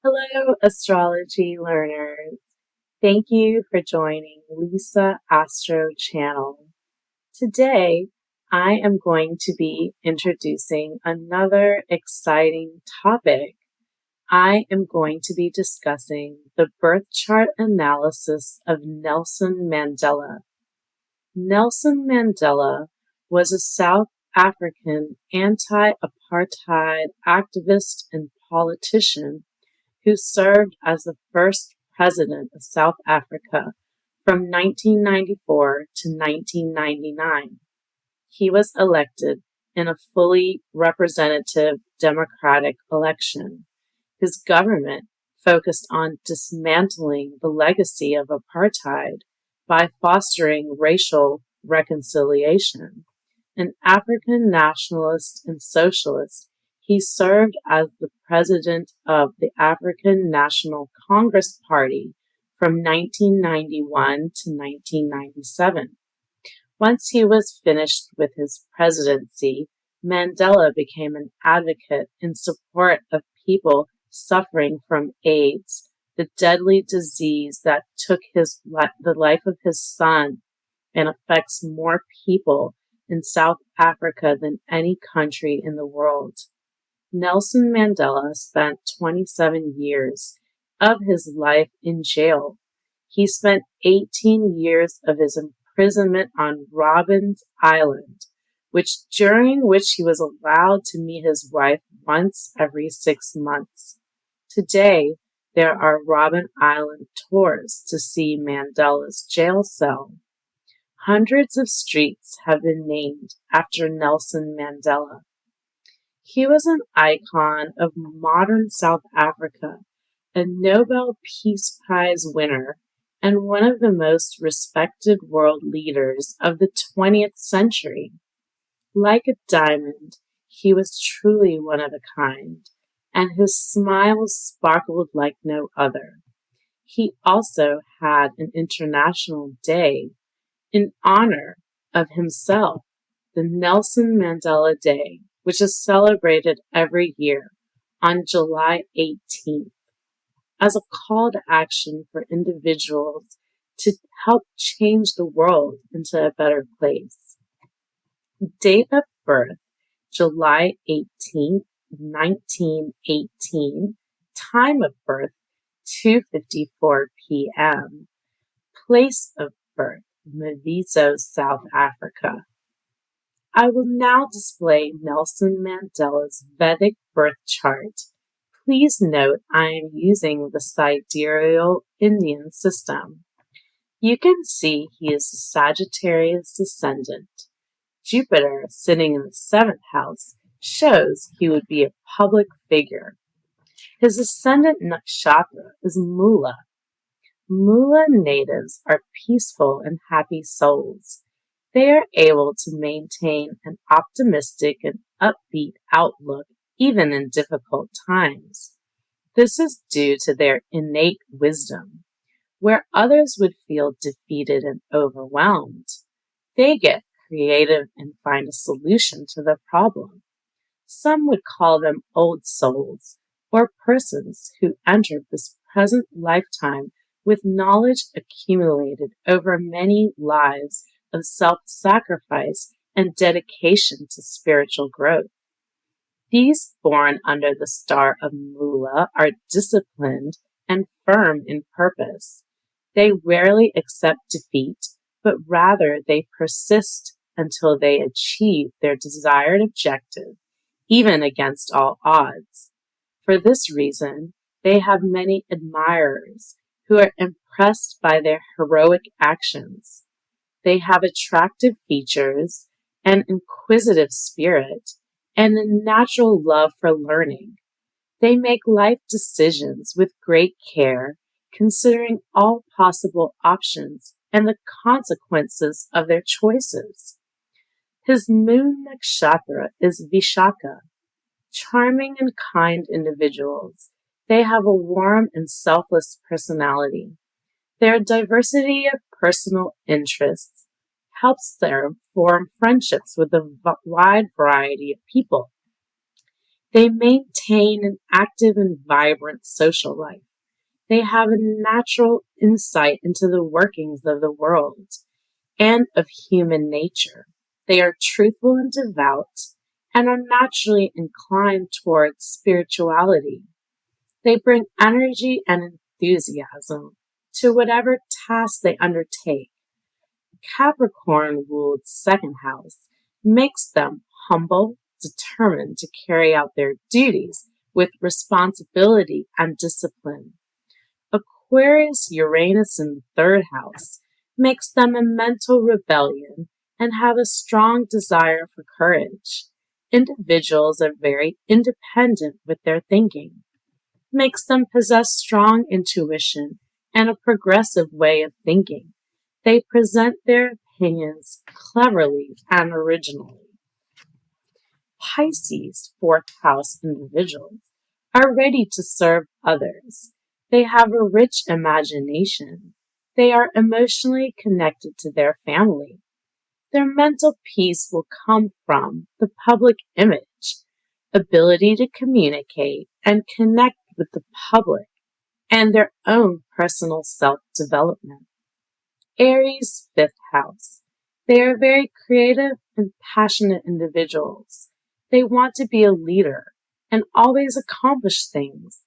Hello, astrology learners. Thank you for joining Lisa Astro channel. Today, I am going to be introducing another exciting topic. I am going to be discussing the birth chart analysis of Nelson Mandela. Nelson Mandela was a South African anti-apartheid activist and politician who served as the first president of South Africa from 1994 to 1999. He was elected in a fully representative democratic election. His government focused on dismantling the legacy of apartheid by fostering racial reconciliation. An African nationalist and socialist, he served as the president of the African National Congress Party from 1991 to 1997. Once he was finished with his presidency, Mandela became an advocate in support of people suffering from AIDS, the deadly disease that took the life of his son and affects more people in South Africa than any country in the world. Nelson Mandela spent 27 years of his life in jail. He spent 18 years of his imprisonment on Robben Island, during which he was allowed to meet his wife once every 6 months. Today, there are Robben Island tours to see Mandela's jail cell. Hundreds of streets have been named after Nelson Mandela. He was an icon of modern South Africa, a Nobel Peace Prize winner, and one of the most respected world leaders of the 20th century. Like a diamond, he was truly one of a kind, and his smile sparkled like no other. He also had an international day in honor of himself, the Nelson Mandela Day, which is celebrated every year on July 18th, as a call to action for individuals to help change the world into a better place. Date of birth, July 18th, 1918. Time of birth, 2:54 p.m. Place of birth, Maviso, South Africa. I will now display Nelson Mandela's Vedic birth chart. Please note I am using the Sidereal Indian system. You can see he is a Sagittarius ascendant. Jupiter, sitting in the 7th house, shows he would be a public figure. His ascendant nakshatra is Mula. Mula natives are peaceful and happy souls. They are able to maintain an optimistic and upbeat outlook even in difficult times. This is due to their innate wisdom. Where others would feel defeated and overwhelmed, they get creative and find a solution to the problem. Some would call them old souls, or persons who entered this present lifetime with knowledge accumulated over many lives of self-sacrifice and dedication to spiritual growth. These born under the star of Mula are disciplined and firm in purpose. They rarely accept defeat, but rather they persist until they achieve their desired objective, even against all odds. For this reason, they have many admirers who are impressed by their heroic actions. They have attractive features, an inquisitive spirit, and a natural love for learning. They make life decisions with great care, considering all possible options and the consequences of their choices. His moon nakshatra is Vishaka. Charming and kind individuals, they have a warm and selfless personality. Their diversity of personal interests helps them form friendships with a wide variety of people. They maintain an active and vibrant social life. They have a natural insight into the workings of the world and of human nature. They are truthful and devout and are naturally inclined towards spirituality. They bring energy and enthusiasm to whatever task they undertake. Capricorn ruled second house makes them humble, determined to carry out their duties with responsibility and discipline. Aquarius Uranus in the third house makes them a mental rebellion and have a strong desire for courage. Individuals are very independent with their thinking, makes them possess strong intuition and a progressive way of thinking. They present their opinions cleverly and originally. Pisces, fourth house individuals, are ready to serve others. They have a rich imagination. They are emotionally connected to their family. Their mental peace will come from the public image, ability to communicate and connect with the public, and their own personal self-development. Aries, fifth house. They are very creative and passionate individuals. They want to be a leader and always accomplish things.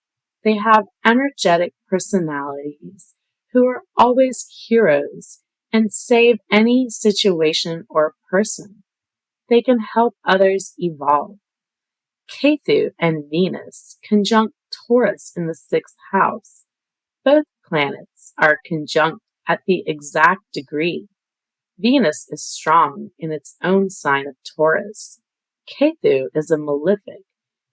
They have energetic personalities who are always heroes and save any situation or person. They can help others evolve. Ketu and Venus conjunct Taurus in the sixth house. Both planets are conjunct at the exact degree. Venus is strong in its own sign of Taurus. Ketu is a malefic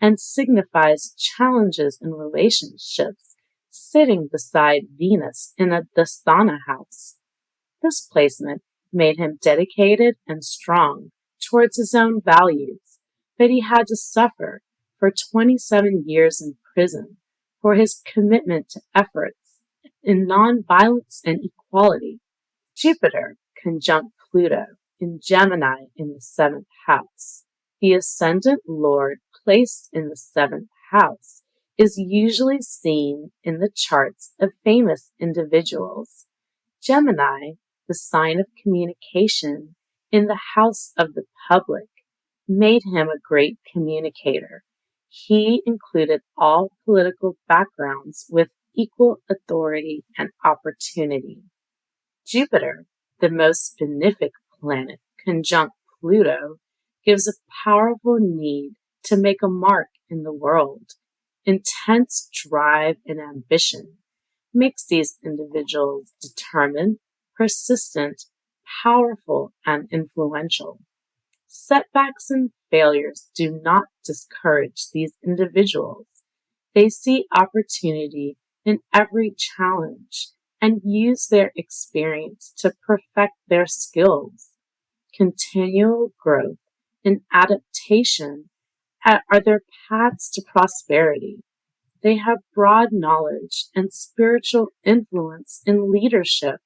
and signifies challenges in relationships, sitting beside Venus in a Dastana house. This placement made him dedicated and strong towards his own values, but he had to suffer for 27 years in prison for his commitment to efforts in nonviolence and equality. Jupiter conjunct Pluto in Gemini in the seventh house. The ascendant lord placed in the seventh house is usually seen in the charts of famous individuals. Gemini, the sign of communication in the house of the public, made him a great communicator. He included all political backgrounds with equal authority and opportunity. Jupiter, the most benefic planet, conjunct Pluto, gives a powerful need to make a mark in the world. Intense drive and ambition makes these individuals determined, persistent, powerful, and influential. Setbacks and failures do not discourage these individuals. They see opportunity in every challenge and use their experience to perfect their skills. Continual growth and adaptation are their paths to prosperity. They have broad knowledge and spiritual influence in leadership.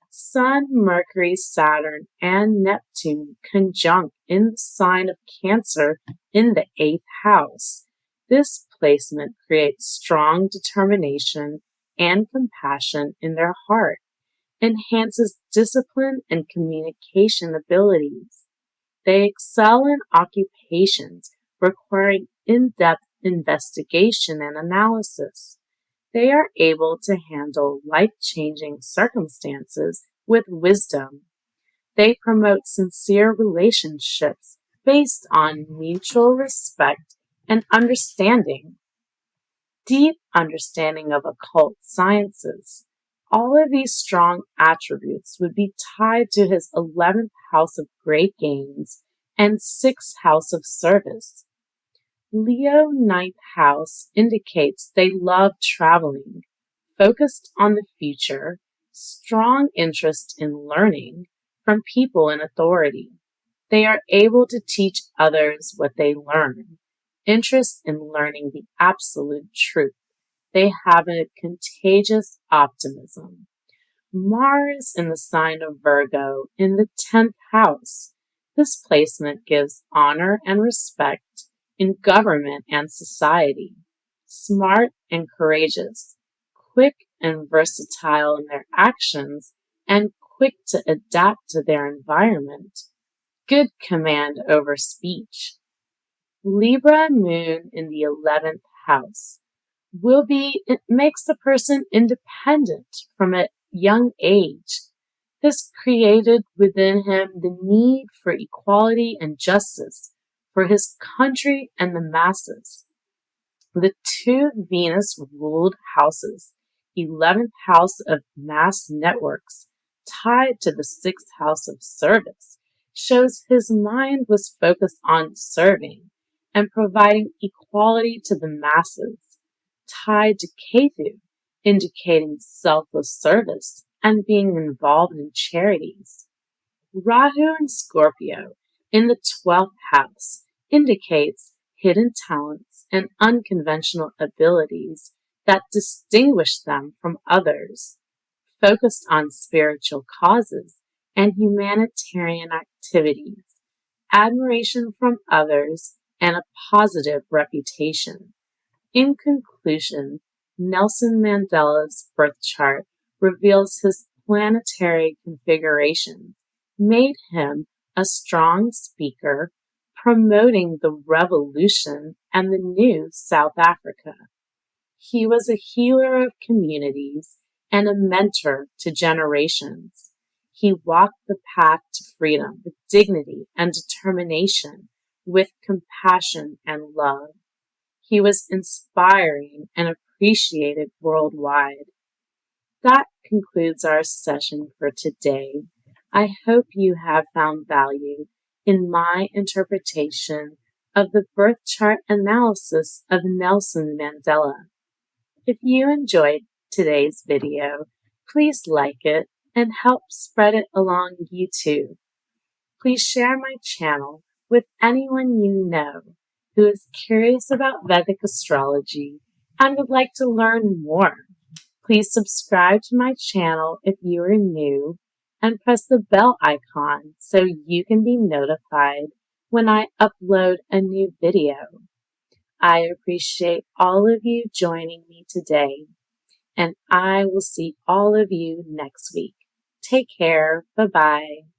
Sun, Mercury, Saturn, and Neptune conjunct in the sign of Cancer in the eighth house. This placement creates strong determination and compassion in their heart, enhances discipline and communication abilities. They excel in occupations requiring in-depth investigation and analysis. They are able to handle life-changing circumstances with wisdom. They promote sincere relationships based on mutual respect and understanding. Deep understanding of occult sciences. All of these strong attributes would be tied to his 11th house of great gains and 6th house of service. Leo ninth house indicates they love traveling, focused on the future, strong interest in learning from people in authority. They are able to teach others what they learn, interest in learning the absolute truth. They have a contagious optimism. Mars in the sign of Virgo in the 10th house. This placement gives honor and respect, in government and society, smart and courageous, quick and versatile in their actions, and quick to adapt to their environment, good command over speech. Libra moon in the 11th house it makes the person independent from a young age. This created within him the need for equality and justice for his country and the masses. The two Venus-ruled houses, 11th house of mass networks, tied to the 6th house of service, shows his mind was focused on serving and providing equality to the masses, tied to Ketu, indicating selfless service and being involved in charities. Rahu in Scorpio in the 12th house indicates hidden talents and unconventional abilities that distinguish them from others, focused on spiritual causes and humanitarian activities, admiration from others, and a positive reputation. In conclusion, Nelson Mandela's birth chart reveals his planetary configuration, made him a strong speaker, promoting the revolution and the new South Africa. He was a healer of communities and a mentor to generations. He walked the path to freedom with dignity and determination, with compassion and love. He was inspiring and appreciated worldwide. That concludes our session for today. I hope you have found value in my interpretation of the birth chart analysis of Nelson Mandela. If you enjoyed today's video, please like it and help spread it along YouTube. Please share my channel with anyone you know who is curious about Vedic astrology and would like to learn more. Please subscribe to my channel if you are new and press the bell icon so you can be notified when I upload a new video. I appreciate all of you joining me today, and I will see all of you next week. Take care. Bye-bye.